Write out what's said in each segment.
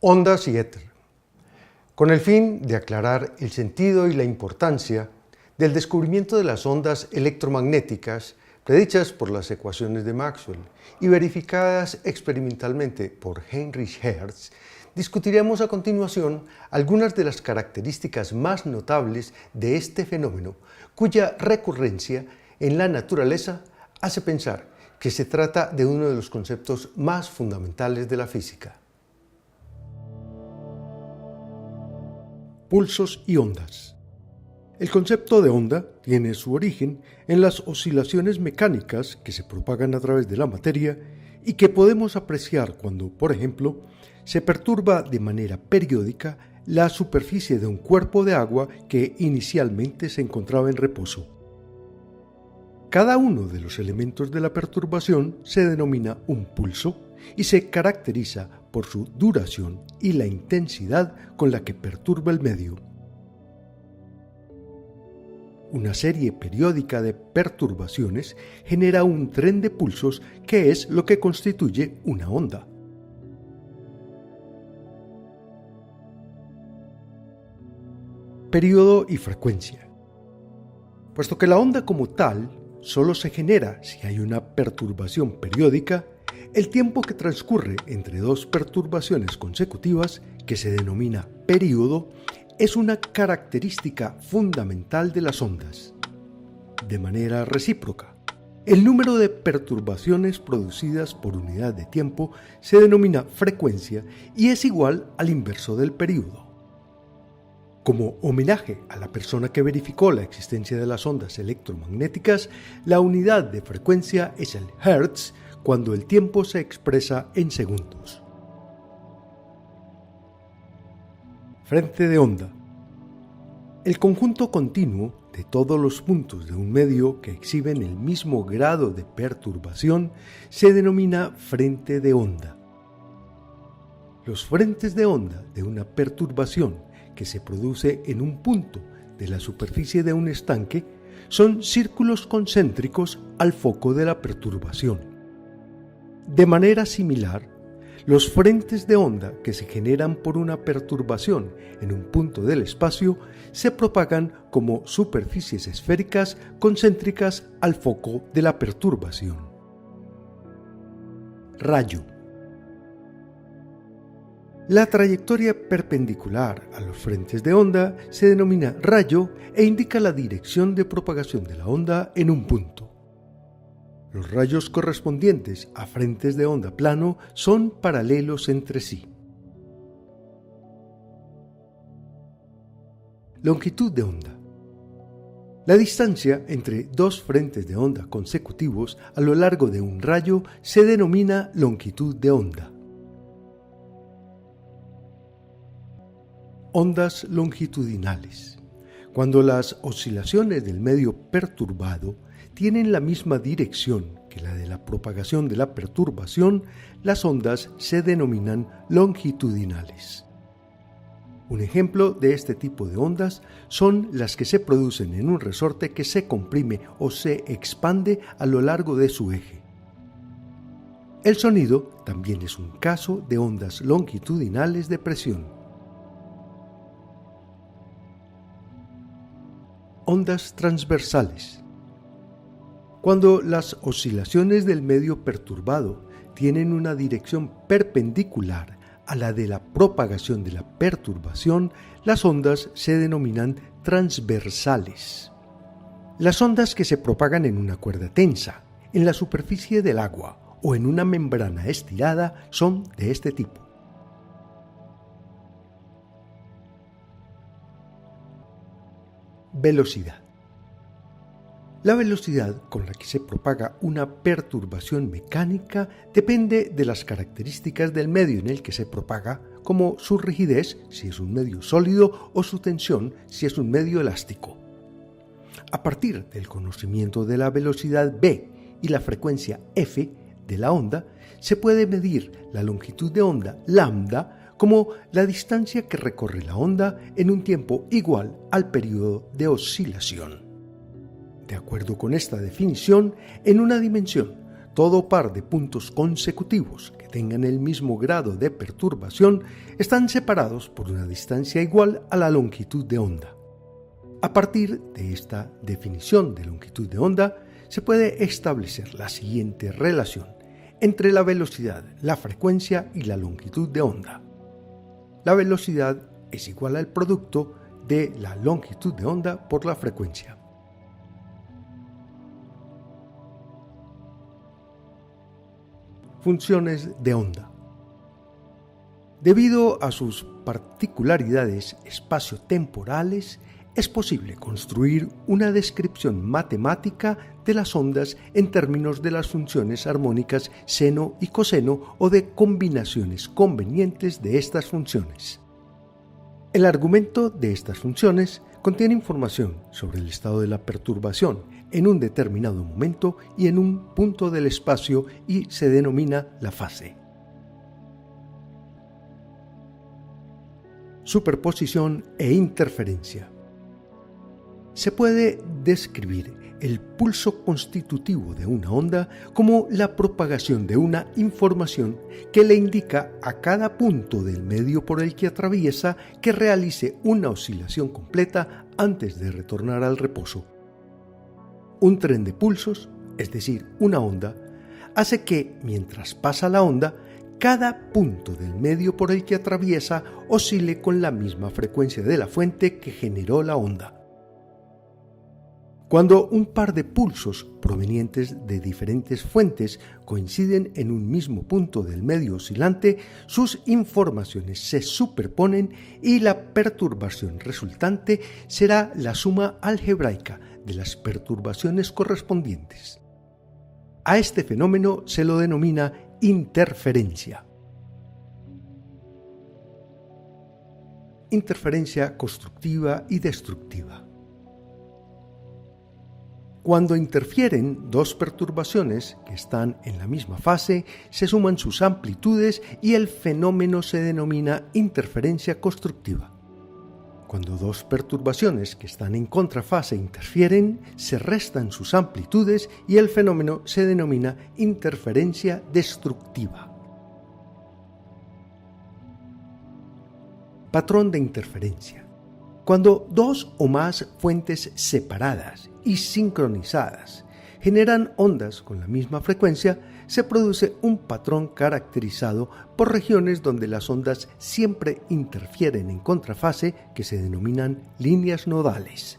Ondas y éter. Con el fin de aclarar el sentido y la importancia del descubrimiento de las ondas electromagnéticas predichas por las ecuaciones de Maxwell y verificadas experimentalmente por Heinrich Hertz, discutiremos a continuación algunas de las características más notables de este fenómeno, cuya recurrencia en la naturaleza hace pensar que se trata de uno de los conceptos más fundamentales de la física. Pulsos y ondas. El concepto de onda tiene su origen en las oscilaciones mecánicas que se propagan a través de la materia y que podemos apreciar cuando, por ejemplo, se perturba de manera periódica la superficie de un cuerpo de agua que inicialmente se encontraba en reposo. Cada uno de los elementos de la perturbación se denomina un pulso y se caracteriza por su duración y la intensidad con la que perturba el medio. Una serie periódica de perturbaciones genera un tren de pulsos que es lo que constituye una onda. Período y frecuencia. Puesto que la onda como tal solo se genera si hay una perturbación periódica, el tiempo que transcurre entre dos perturbaciones consecutivas, que se denomina período, es una característica fundamental de las ondas. De manera recíproca, el número de perturbaciones producidas por unidad de tiempo se denomina frecuencia y es igual al inverso del período. Como homenaje a la persona que verificó la existencia de las ondas electromagnéticas, la unidad de frecuencia es el Hertz cuando el tiempo se expresa en segundos. Frente de onda. El conjunto continuo de todos los puntos de un medio que exhiben el mismo grado de perturbación se denomina frente de onda. Los frentes de onda de una perturbación que se produce en un punto de la superficie de un estanque son círculos concéntricos al foco de la perturbación. De manera similar, los frentes de onda que se generan por una perturbación en un punto del espacio se propagan como superficies esféricas concéntricas al foco de la perturbación. Rayo. La trayectoria perpendicular a los frentes de onda se denomina rayo e indica la dirección de propagación de la onda en un punto. Los rayos correspondientes a frentes de onda plano son paralelos entre sí. Longitud de onda. La distancia entre dos frentes de onda consecutivos a lo largo de un rayo se denomina longitud de onda. Ondas longitudinales. Cuando las oscilaciones del medio perturbado tienen la misma dirección que la de la propagación de la perturbación, las ondas se denominan longitudinales. Un ejemplo de este tipo de ondas son las que se producen en un resorte que se comprime o se expande a lo largo de su eje. El sonido también es un caso de ondas longitudinales de presión. Ondas transversales. Cuando las oscilaciones del medio perturbado tienen una dirección perpendicular a la de la propagación de la perturbación, las ondas se denominan transversales. Las ondas que se propagan en una cuerda tensa, en la superficie del agua o en una membrana estirada son de este tipo. Velocidad. La velocidad con la que se propaga una perturbación mecánica depende de las características del medio en el que se propaga, como su rigidez, si es un medio sólido, o su tensión, si es un medio elástico. A partir del conocimiento de la velocidad v y la frecuencia f de la onda, se puede medir la longitud de onda lambda como la distancia que recorre la onda en un tiempo igual al periodo de oscilación. De acuerdo con esta definición, en una dimensión todo par de puntos consecutivos que tengan el mismo grado de perturbación están separados por una distancia igual a la longitud de onda. A partir de esta definición de longitud de onda, se puede establecer la siguiente relación entre la velocidad, la frecuencia y la longitud de onda. La velocidad es igual al producto de la longitud de onda por la frecuencia. Funciones de onda. Debido a sus particularidades espaciotemporales, es posible construir una descripción matemática de las ondas en términos de las funciones armónicas seno y coseno o de combinaciones convenientes de estas funciones. El argumento de estas funciones contiene información sobre el estado de la perturbación en un determinado momento y en un punto del espacio y se denomina la fase. Superposición e interferencia. Se puede describir el pulso constitutivo de una onda como la propagación de una información que le indica a cada punto del medio por el que atraviesa que realice una oscilación completa antes de retornar al reposo. Un tren de pulsos, es decir, una onda, hace que, mientras pasa la onda, cada punto del medio por el que atraviesa oscile con la misma frecuencia de la fuente que generó la onda. Cuando un par de pulsos provenientes de diferentes fuentes coinciden en un mismo punto del medio oscilante, sus informaciones se superponen y la perturbación resultante será la suma algebraica de las perturbaciones correspondientes. A este fenómeno se lo denomina interferencia. Interferencia constructiva y destructiva. Cuando interfieren dos perturbaciones que están en la misma fase, se suman sus amplitudes y el fenómeno se denomina interferencia constructiva. Cuando dos perturbaciones que están en contrafase interfieren, se restan sus amplitudes y el fenómeno se denomina interferencia destructiva. Patrón de interferencia. Cuando dos o más fuentes separadas y sincronizadas generan ondas con la misma frecuencia, se produce un patrón caracterizado por regiones donde las ondas siempre interfieren en contrafase que se denominan líneas nodales.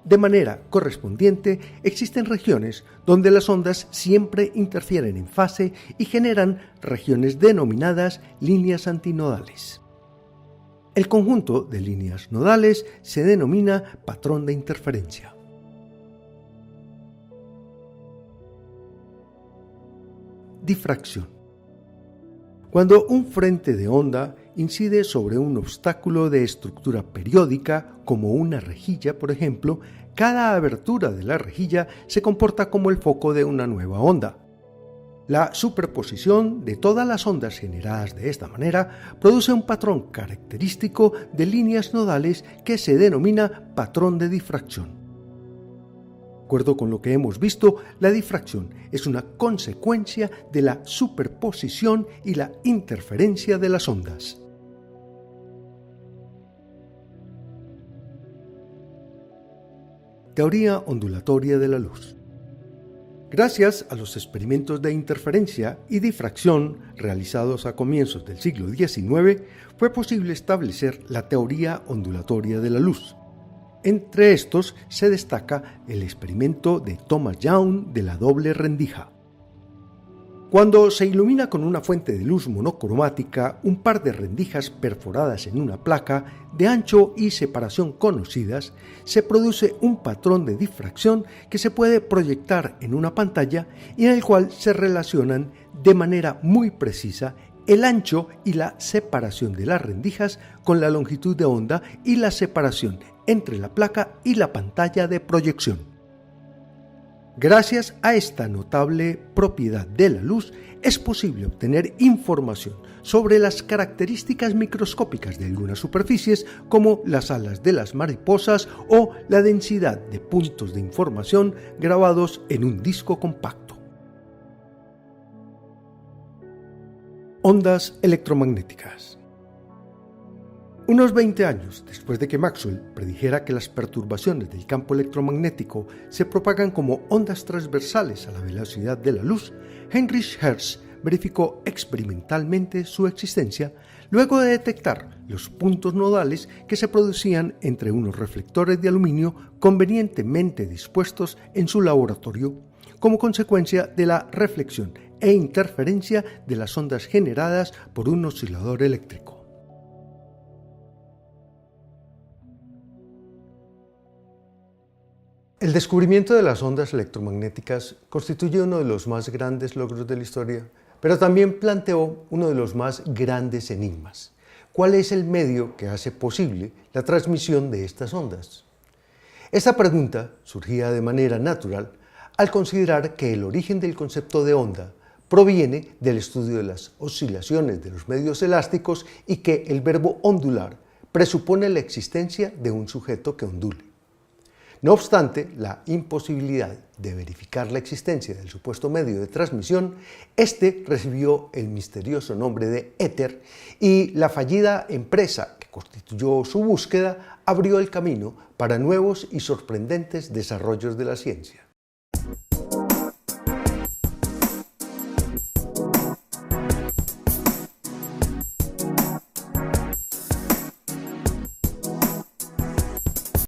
De manera correspondiente, existen regiones donde las ondas siempre interfieren en fase y generan regiones denominadas líneas antinodales. El conjunto de líneas nodales se denomina patrón de interferencia. Difracción. Cuando un frente de onda incide sobre un obstáculo de estructura periódica, como una rejilla, por ejemplo, cada abertura de la rejilla se comporta como el foco de una nueva onda. La superposición de todas las ondas generadas de esta manera produce un patrón característico de líneas nodales que se denomina patrón de difracción. De acuerdo con lo que hemos visto, la difracción es una consecuencia de la superposición y la interferencia de las ondas. Teoría ondulatoria de la luz. Gracias a los experimentos de interferencia y difracción realizados a comienzos del siglo XIX, fue posible establecer la teoría ondulatoria de la luz. Entre estos se destaca el experimento de Thomas Young de la doble rendija. Cuando se ilumina con una fuente de luz monocromática un par de rendijas perforadas en una placa de ancho y separación conocidas, se produce un patrón de difracción que se puede proyectar en una pantalla y en el cual se relacionan de manera muy precisa el ancho y la separación de las rendijas con la longitud de onda y la separación entre la placa y la pantalla de proyección. Gracias a esta notable propiedad de la luz, es posible obtener información sobre las características microscópicas de algunas superficies, como las alas de las mariposas o la densidad de puntos de información grabados en un disco compacto. Ondas electromagnéticas. Unos 20 años después de que Maxwell predijera que las perturbaciones del campo electromagnético se propagan como ondas transversales a la velocidad de la luz, Heinrich Hertz verificó experimentalmente su existencia luego de detectar los puntos nodales que se producían entre unos reflectores de aluminio convenientemente dispuestos en su laboratorio, como consecuencia de la reflexión e interferencia de las ondas generadas por un oscilador eléctrico. El descubrimiento de las ondas electromagnéticas constituye uno de los más grandes logros de la historia, pero también planteó uno de los más grandes enigmas. ¿Cuál es el medio que hace posible la transmisión de estas ondas? Esta pregunta surgía de manera natural al considerar que el origen del concepto de onda proviene del estudio de las oscilaciones de los medios elásticos y que el verbo ondular presupone la existencia de un sujeto que ondule. No obstante la imposibilidad de verificar la existencia del supuesto medio de transmisión, este recibió el misterioso nombre de éter y la fallida empresa que constituyó su búsqueda abrió el camino para nuevos y sorprendentes desarrollos de la ciencia.